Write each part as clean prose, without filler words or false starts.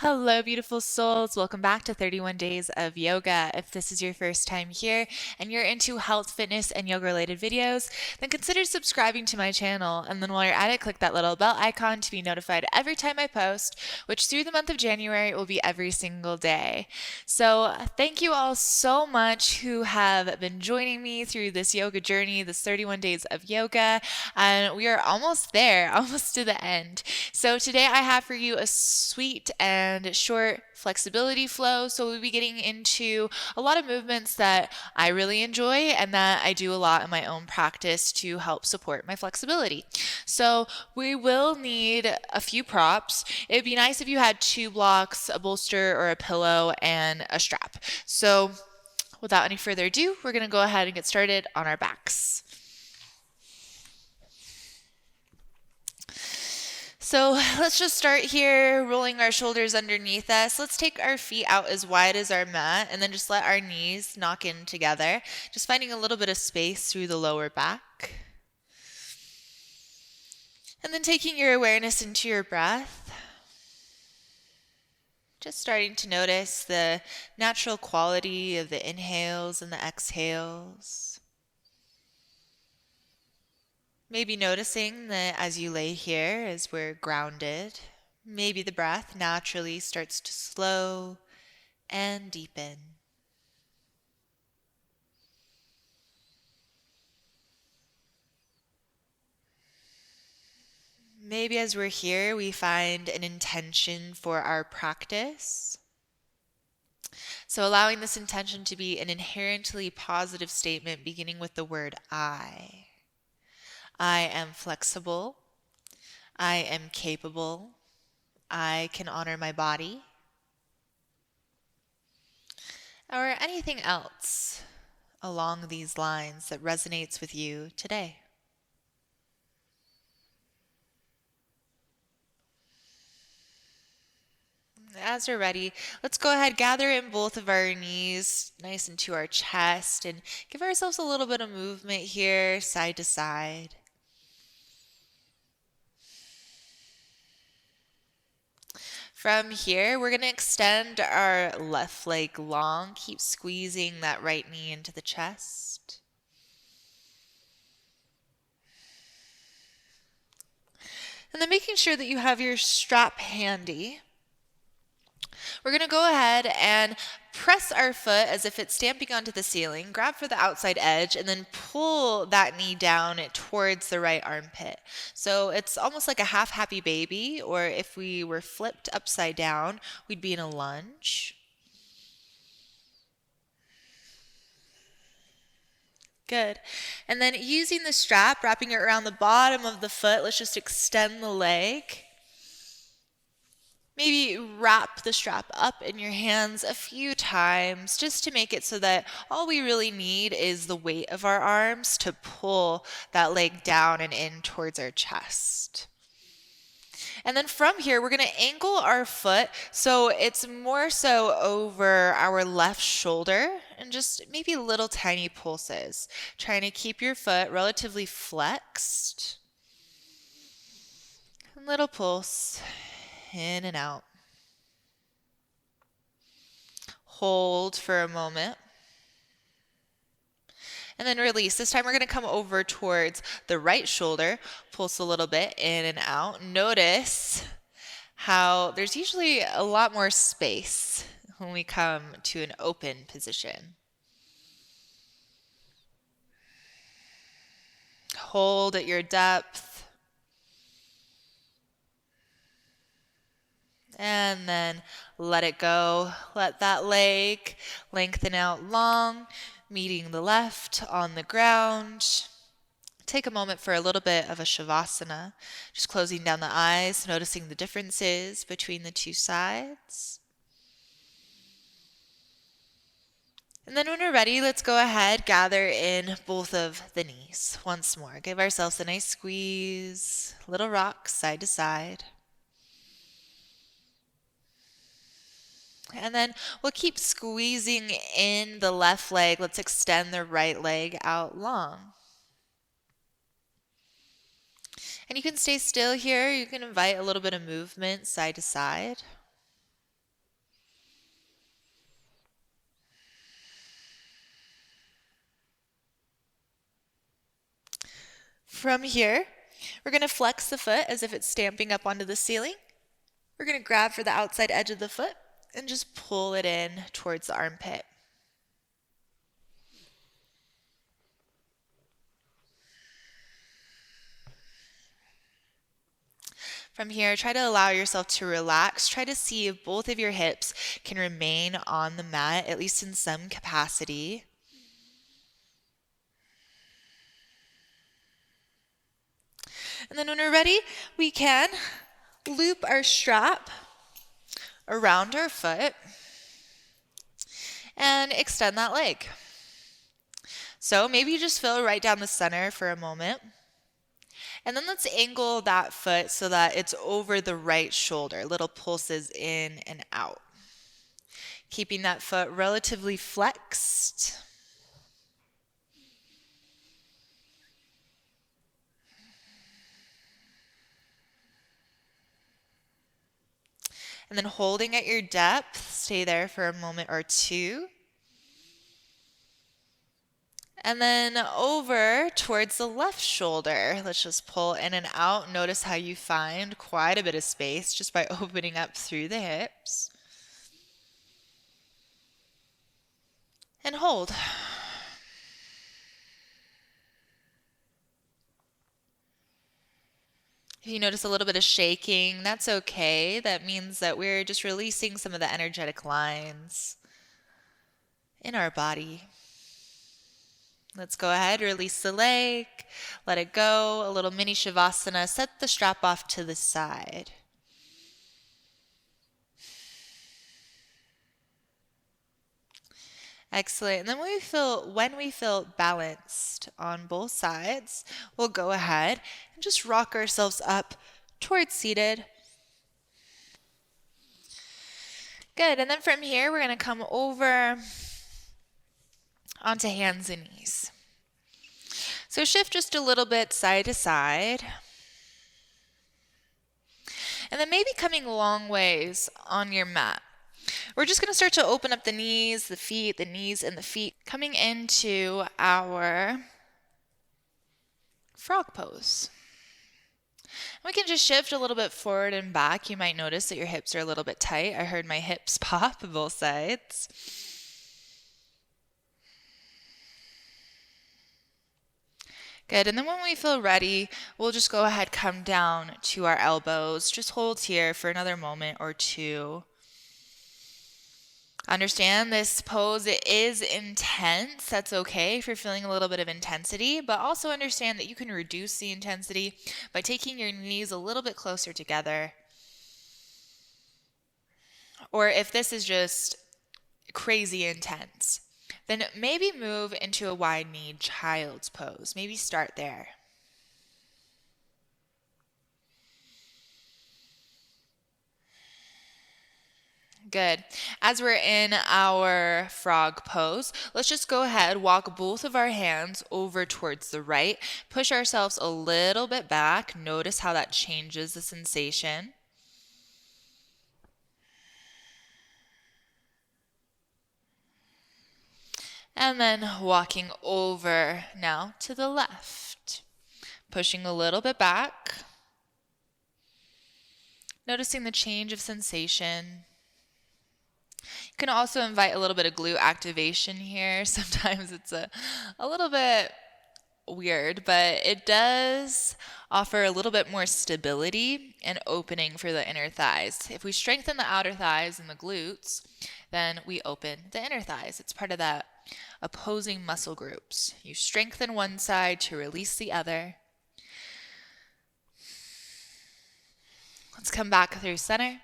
Hello, beautiful souls. Welcome back to 31 Days of Yoga. If this is your first time here and you're into health, fitness, and yoga related videos, then consider subscribing to my channel. And then while you're at it, click that little bell icon to be notified every time I post, which through the month of January will be every single day. So thank you all so much who have been joining me through this yoga journey, this 31 days of yoga. And we are almost there, almost to the end. So today I have for you a sweet and short flexibility flow. So we'll be getting into a lot of movements that I really enjoy and that I do a lot in my own practice to help support my flexibility. So we will need a few props. It'd be nice if you had two blocks, a bolster or a pillow, and a strap. So without any further ado, we're going to go ahead and get started on our backs. So let's just start here, rolling our shoulders underneath us. Let's take our feet out as wide as our mat and then just let our knees knock in together. Just finding a little bit of space through the lower back. And then taking your awareness into your breath. Just starting to notice the natural quality of the inhales and the exhales. Maybe noticing that as you lay here, as we're grounded, maybe the breath naturally starts to slow and deepen. Maybe as we're here, we find an intention for our practice. So allowing this intention to be an inherently positive statement beginning with the word I. I am flexible. I am capable. I can honor my body. Or anything else along these lines that resonates with you today. As we're ready, let's go ahead, gather in both of our knees nice into our chest and give ourselves a little bit of movement here, side to side. From here, we're going to extend our left leg long. Keep squeezing that right knee into the chest. And then making sure that you have your strap handy. We're going to go ahead and press our foot as if it's stamping onto the ceiling, grab for the outside edge, and then pull that knee down towards the right armpit. So it's almost like a half happy baby, or if we were flipped upside down, we'd be in a lunge. Good. And then using the strap, wrapping it around the bottom of the foot, let's just extend the leg. Maybe wrap the strap up in your hands a few times just to make it so that all we really need is the weight of our arms to pull that leg down and in towards our chest. And then from here, we're going to angle our foot so it's more so over our left shoulder and just maybe little tiny pulses. Trying to keep your foot relatively flexed. Little pulse. In and out. Hold for a moment. And then release. This time we're going to come over towards the right shoulder. Pulse a little bit in and out. Notice how there's usually a lot more space when we come to an open position. Hold at your depth. And then let it go. Let that leg lengthen out long, meeting the left on the ground. Take a moment for a little bit of a shavasana, just closing down the eyes, noticing the differences between the two sides. And then when we're ready, let's go ahead, gather in both of the knees once more. Give ourselves a nice squeeze, little rock side to side. And then we'll keep squeezing in the left leg. Let's extend the right leg out long. And you can stay still here. You can invite a little bit of movement side to side. From here, we're going to flex the foot as if it's stamping up onto the ceiling. We're going to grab for the outside edge of the foot and just pull it in towards the armpit. From here, try to allow yourself to relax. Try to see if both of your hips can remain on the mat, at least in some capacity. And then when we're ready, we can loop our strap around our foot and extend that leg. So maybe you just feel right down the center for a moment. And then let's angle that foot so that it's over the right shoulder, little pulses in and out. Keeping that foot relatively flexed. And then holding at your depth, stay there for a moment or two. And then over towards the left shoulder. Let's just pull in and out. Notice how you find quite a bit of space just by opening up through the hips. And hold. If you notice a little bit of shaking, that's okay. That means that we're just releasing some of the energetic lines in our body. Let's go ahead, release the leg, let it go, a little mini shavasana, set the strap off to the side. Excellent. And then when we feel balanced on both sides, we'll go ahead and just rock ourselves up towards seated. Good. And then from here, we're going to come over onto hands and knees. So shift just a little bit side to side. And then maybe coming long ways on your mat. We're just going to start to open up the knees, the feet, the knees, and the feet, coming into our frog pose. We can just shift a little bit forward and back. You might notice that your hips are a little bit tight. I heard my hips pop both sides. Good, and then when we feel ready, we'll just go ahead, come down to our elbows. Just hold here for another moment or two. Understand this pose, it is intense. That's okay if you're feeling a little bit of intensity, but also understand that you can reduce the intensity by taking your knees a little bit closer together. Or if this is just crazy intense, then maybe move into a wide-kneed child's pose. Maybe start there. Good. As we're in our frog pose, let's just go ahead, walk both of our hands over towards the right, push ourselves a little bit back. Notice how that changes the sensation. And then walking over now to the left, pushing a little bit back, noticing the change of sensation. You can also invite a little bit of glute activation here. Sometimes it's a little bit weird, but it does offer a little bit more stability and opening for the inner thighs. If we strengthen the outer thighs and the glutes, then we open the inner thighs. It's part of that opposing muscle groups. You strengthen one side to release the other. Let's come back through center.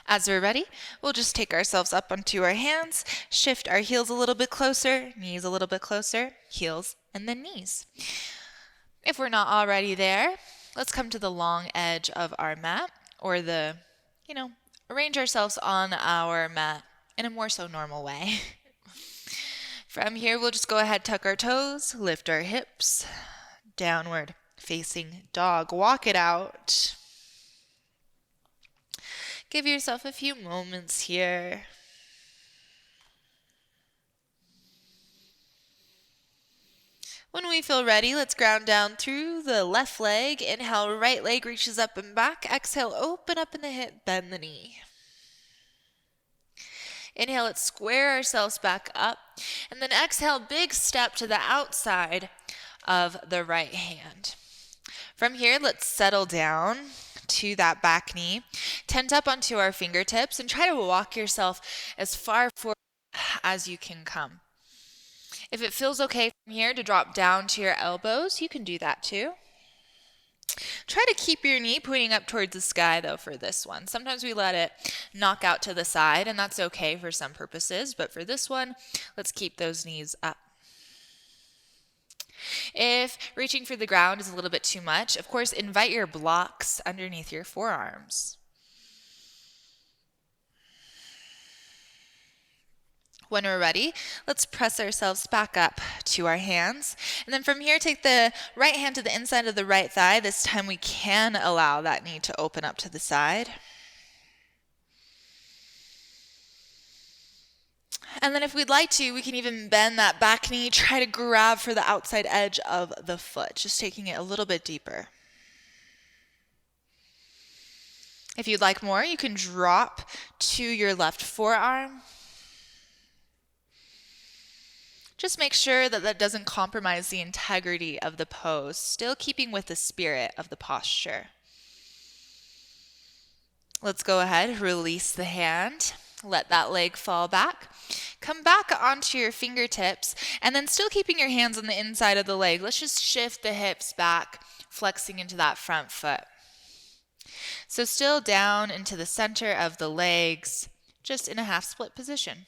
As we're ready, we'll just take ourselves up onto our hands, shift our heels a little bit closer, knees a little bit closer, heels, and then knees. If we're not already there, let's come to the long edge of our mat, or arrange ourselves on our mat in a more so normal way. From here, we'll just go ahead, tuck our toes, lift our hips, downward facing dog. Walk it out. Give yourself a few moments here. When we feel ready, let's ground down through the left leg. Inhale, right leg reaches up and back. Exhale, open up in the hip, bend the knee. Inhale, let's square ourselves back up. And then exhale, big step to the outside of the right hand. From here, let's settle down to that back knee. Tent up onto our fingertips and try to walk yourself as far forward as you can come. If it feels okay from here to drop down to your elbows, you can do that too. Try to keep your knee pointing up towards the sky though for this one. Sometimes we let it knock out to the side, and that's okay for some purposes, but for this one, let's keep those knees up. If reaching for the ground is a little bit too much, of course, invite your blocks underneath your forearms. When we're ready, let's press ourselves back up to our hands. And then from here, take the right hand to the inside of the right thigh. This time we can allow that knee to open up to the side. And then if we'd like to, we can even bend that back knee, try to grab for the outside edge of the foot, just taking it a little bit deeper. If you'd like more, you can drop to your left forearm. Just make sure that that doesn't compromise the integrity of the pose, still keeping with the spirit of the posture. Let's go ahead, release the hand, let that leg fall back. Come back onto your fingertips, and then still keeping your hands on the inside of the leg, let's just shift the hips back, flexing into that front foot. So still down into the center of the legs, just in a half split position.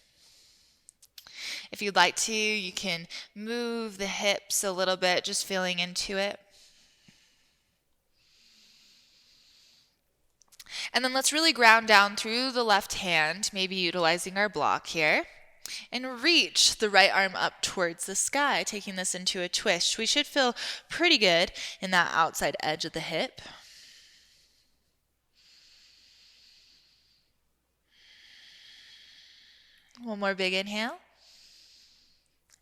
If you'd like to, you can move the hips a little bit, just feeling into it. And then let's really ground down through the left hand, maybe utilizing our block here, and reach the right arm up towards the sky, taking this into a twist. We should feel pretty good in that outside edge of the hip. One more big inhale.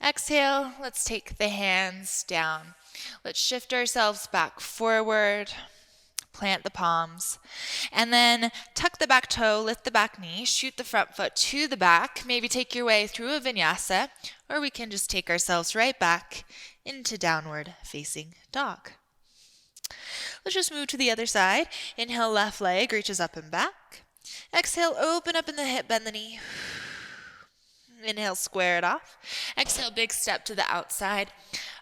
Exhale, let's take the hands down. Let's shift ourselves back forward, plant the palms, and then tuck the back toe, lift the back knee, shoot the front foot to the back, maybe take your way through a vinyasa, or we can just take ourselves right back into downward facing dog. Let's just move to the other side. Inhale, left leg reaches up and back. Exhale, open up in the hip, bend the knee. Inhale, square it off. Exhale, big step to the outside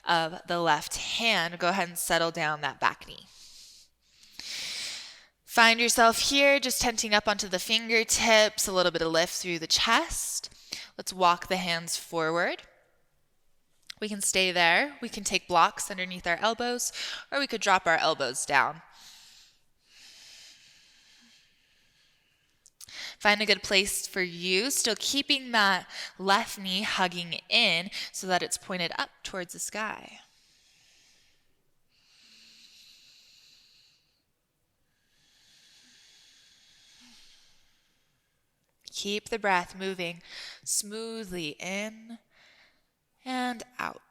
of the left hand. Go ahead and settle down that back knee. Find yourself here, just tenting up onto the fingertips, a little bit of lift through the chest. Let's walk the hands forward. We can stay there. We can take blocks underneath our elbows, or we could drop our elbows down. Find a good place for you, still keeping that left knee hugging in so that it's pointed up towards the sky. Keep the breath moving smoothly in and out.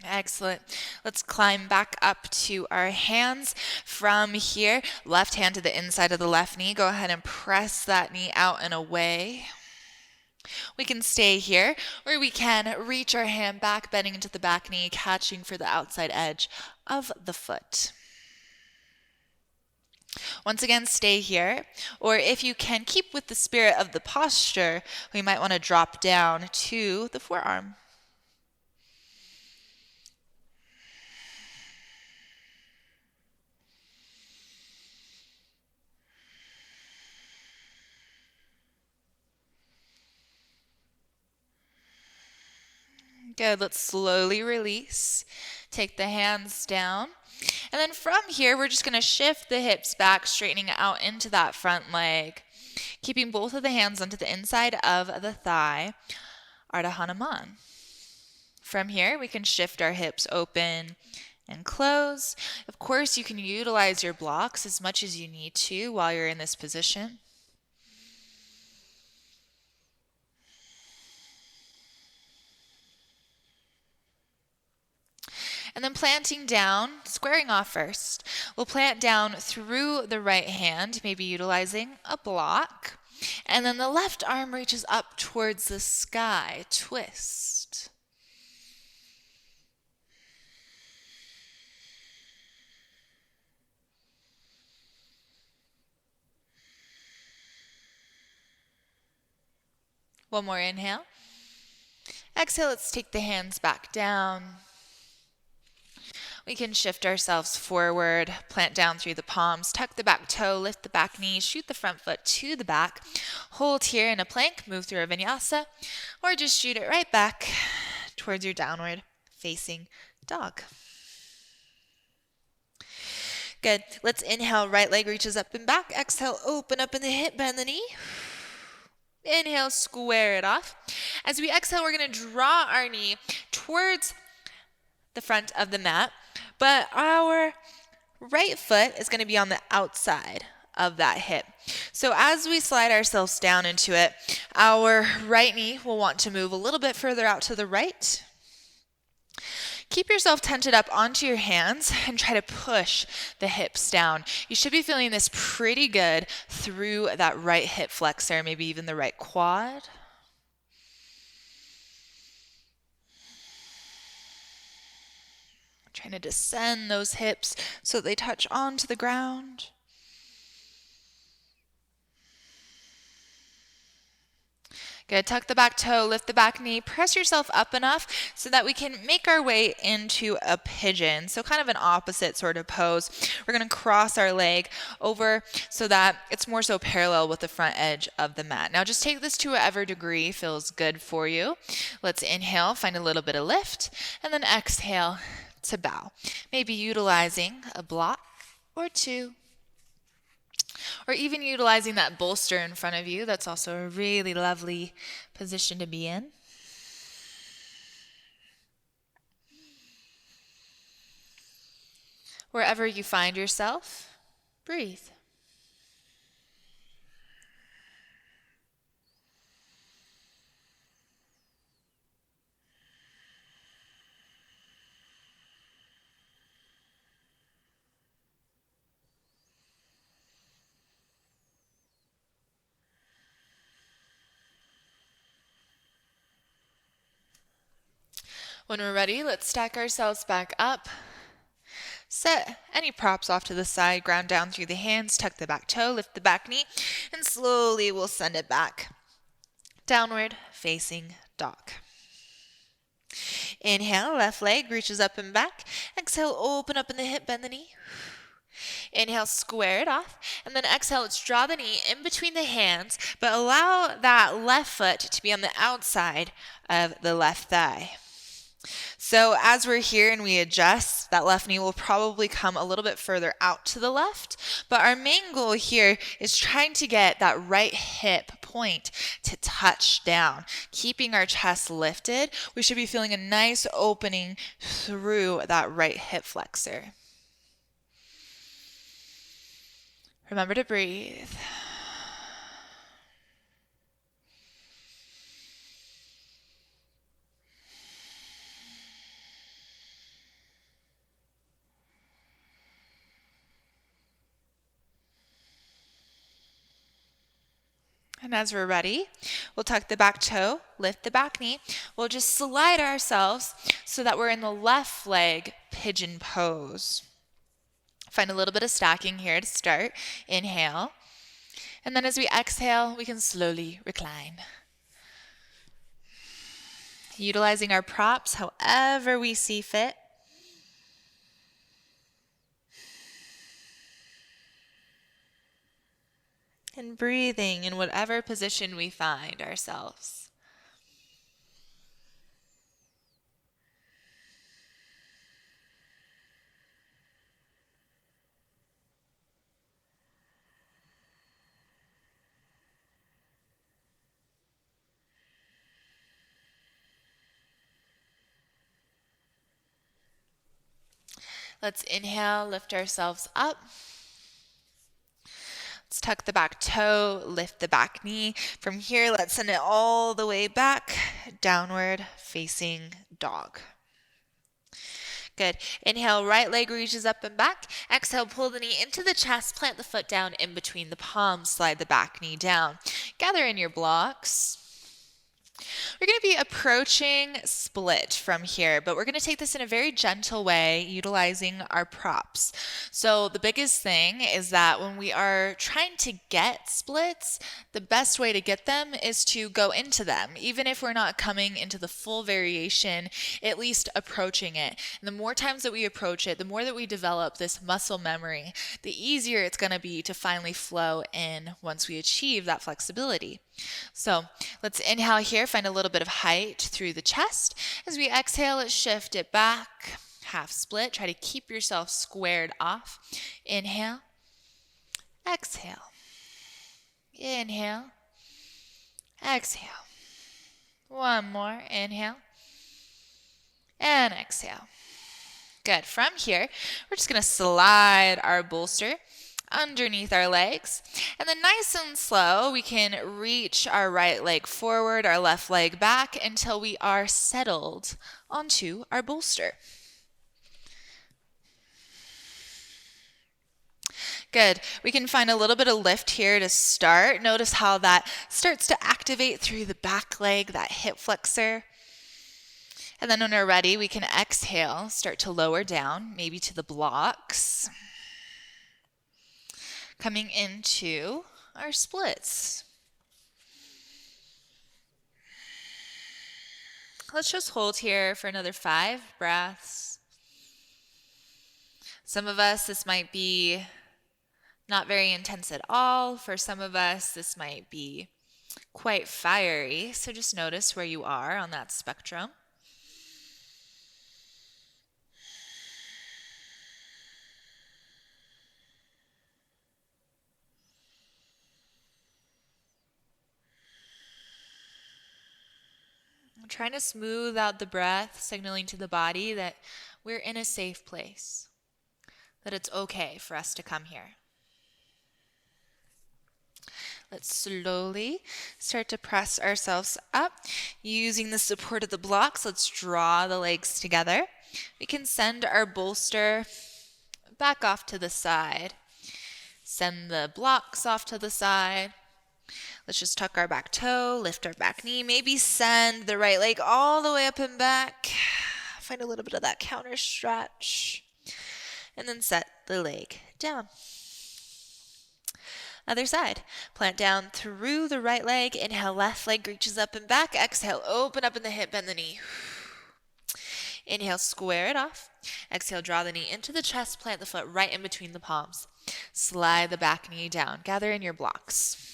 Excellent. Let's climb back up to our hands. From here, left hand to the inside of the left knee. Go ahead and press that knee out and away. We can stay here, or we can reach our hand back, bending into the back knee, catching for the outside edge of the foot. Once again, stay here, or if you can keep with the spirit of the posture, we might want to drop down to the forearm. Good. Let's slowly release. Take the hands down. And then from here, we're just going to shift the hips back, straightening out into that front leg. Keeping both of the hands onto the inside of the thigh, Ardha Hanuman. From here, we can shift our hips open and close. Of course, you can utilize your blocks as much as you need to while you're in this position. And then planting down, squaring off first. We'll plant down through the right hand, maybe utilizing a block. And then the left arm reaches up towards the sky, twist. One more inhale. Exhale, let's take the hands back down. We can shift ourselves forward, plant down through the palms, tuck the back toe, lift the back knee, shoot the front foot to the back, hold here in a plank, move through a vinyasa, or just shoot it right back towards your downward facing dog. Good. Let's inhale, right leg reaches up and back. Exhale, open up in the hip, bend the knee. Inhale, square it off. As we exhale, we're going to draw our knee towards the front of the mat, but our right foot is going to be on the outside of that hip. So as we slide ourselves down into it, our right knee will want to move a little bit further out to the right. Keep yourself tented up onto your hands and try to push the hips down. You should be feeling this pretty good through that right hip flexor, maybe even the right quad. Trying to descend those hips so they touch onto the ground. Good. Tuck the back toe, lift the back knee, press yourself up enough so that we can make our way into a pigeon. So kind of an opposite sort of pose. We're going to cross our leg over so that it's more so parallel with the front edge of the mat. Now just take this to whatever degree feels good for you. Let's inhale, find a little bit of lift, and then exhale to bow. Maybe utilizing a block or two, or even utilizing that bolster in front of you. That's also a really lovely position to be in. Wherever you find yourself, breathe. When we're ready, let's stack ourselves back up. Set any props off to the side, ground down through the hands, tuck the back toe, lift the back knee, and slowly we'll send it back. Downward facing dog. Inhale, left leg reaches up and back. Exhale, open up in the hip, bend the knee. Inhale, square it off, and then exhale, let's draw the knee in between the hands, but allow that left foot to be on the outside of the left thigh. So as we're here and we adjust, that left knee will probably come a little bit further out to the left, but our main goal here is trying to get that right hip point to touch down, keeping our chest lifted. We should be feeling a nice opening through that right hip flexor. Remember to breathe. And as we're ready, we'll tuck the back toe, lift the back knee. We'll just slide ourselves so that we're in the left leg pigeon pose. Find a little bit of stacking here to start. Inhale. And then as we exhale, we can slowly recline. Utilizing our props however we see fit. And breathing in whatever position we find ourselves. Let's inhale, lift ourselves up. Let's tuck the back toe, lift the back knee. From here, let's send it all the way back, downward facing dog. Good. Inhale, right leg reaches up and back. Exhale, pull the knee into the chest, plant the foot down in between the palms, slide the back knee down. Gather in your blocks. We're going to be approaching split from here, but we're going to take this in a very gentle way, utilizing our props. So the biggest thing is that when we are trying to get splits, the best way to get them is to go into them. Even if we're not coming into the full variation, at least approaching it. And the more times that we approach it, the more that we develop this muscle memory, the easier it's going to be to finally flow in once we achieve that flexibility. So let's inhale here, find a little bit of height through the chest. As we exhale, let's shift it back, half split. Try to keep yourself squared off. Inhale, exhale, inhale, exhale. One more, inhale, and exhale. Good. From here, we're just going to slide our bolster underneath our legs. And then nice and slow, we can reach our right leg forward, our left leg back until we are settled onto our bolster. Good. We can find a little bit of lift here to start. Notice how that starts to activate through the back leg, that hip flexor. And then when we're ready, we can exhale, start to lower down, maybe to the blocks. Coming into our splits. Let's just hold here for another 5 breaths. Some of us, this might be not very intense at all. For some of us, this might be quite fiery. So just notice where you are on that spectrum. I'm trying to smooth out the breath, signaling to the body that we're in a safe place, that it's okay for us to come here. Let's slowly start to press ourselves up. Using the support of the blocks, let's draw the legs together. We can send our bolster back off to the side. Send the blocks off to the side. Let's just tuck our back toe, lift our back knee, maybe send the right leg all the way up and back. Find a little bit of that counter stretch. And then set the leg down. Other side. Plant down through the right leg. Inhale, left leg reaches up and back. Exhale, open up in the hip, bend the knee. Inhale, square it off. Exhale, draw the knee into the chest, plant the foot right in between the palms. Slide the back knee down. Gather in your blocks.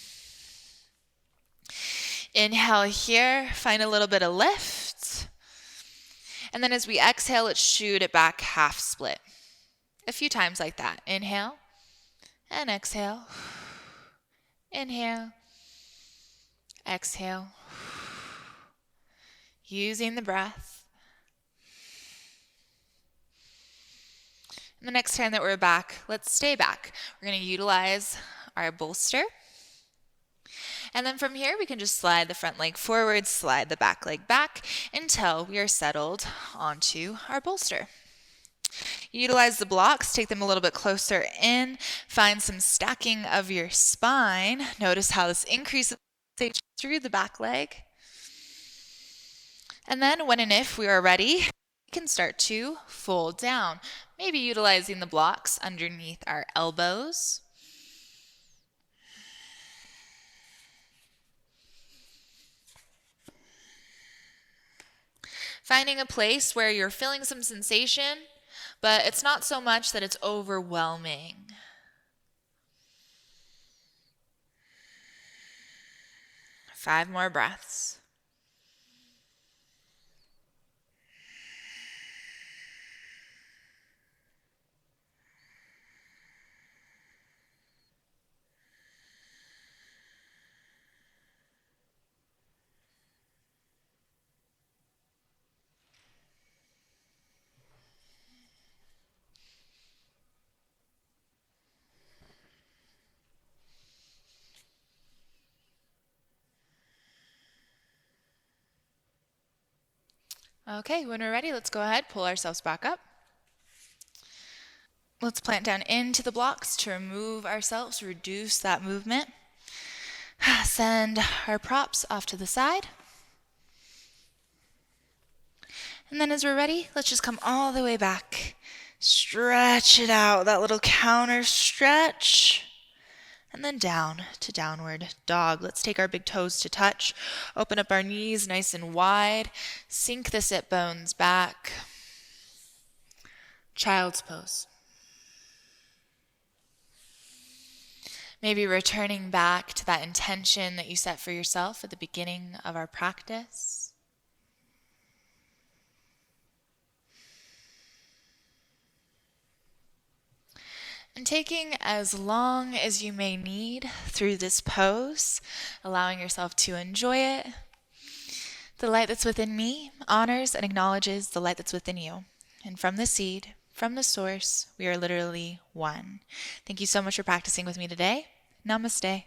Inhale here, find a little bit of lift. And then as we exhale, let's shoot it back half split. A few times like that. Inhale and exhale. Inhale, exhale. Using the breath. And the next time that we're back, let's stay back. We're going to utilize our bolster. And then from here, we can just slide the front leg forward, slide the back leg back until we are settled onto our bolster. Utilize the blocks, take them a little bit closer in, find some stacking of your spine. Notice how this increases through the back leg. And then when and if we are ready, we can start to fold down, maybe utilizing the blocks underneath our elbows. Finding a place where you're feeling some sensation, but it's not so much that it's overwhelming. Five more breaths. Okay, when we're ready, let's go ahead, pull ourselves back up. Let's plant down into the blocks to remove ourselves, reduce that movement. Send our props off to the side. And then as we're ready, let's just come all the way back. Stretch it out, that little counter stretch. And then down to downward dog. Let's take our big toes to touch. Open up our knees nice and wide. Sink the sit bones back. Child's pose. Maybe returning back to that intention that you set for yourself at the beginning of our practice. And taking as long as you may need through this pose, allowing yourself to enjoy it. The light that's within me honors and acknowledges the light that's within you. And from the seed, from the source, we are literally one. Thank you so much for practicing with me today. Namaste.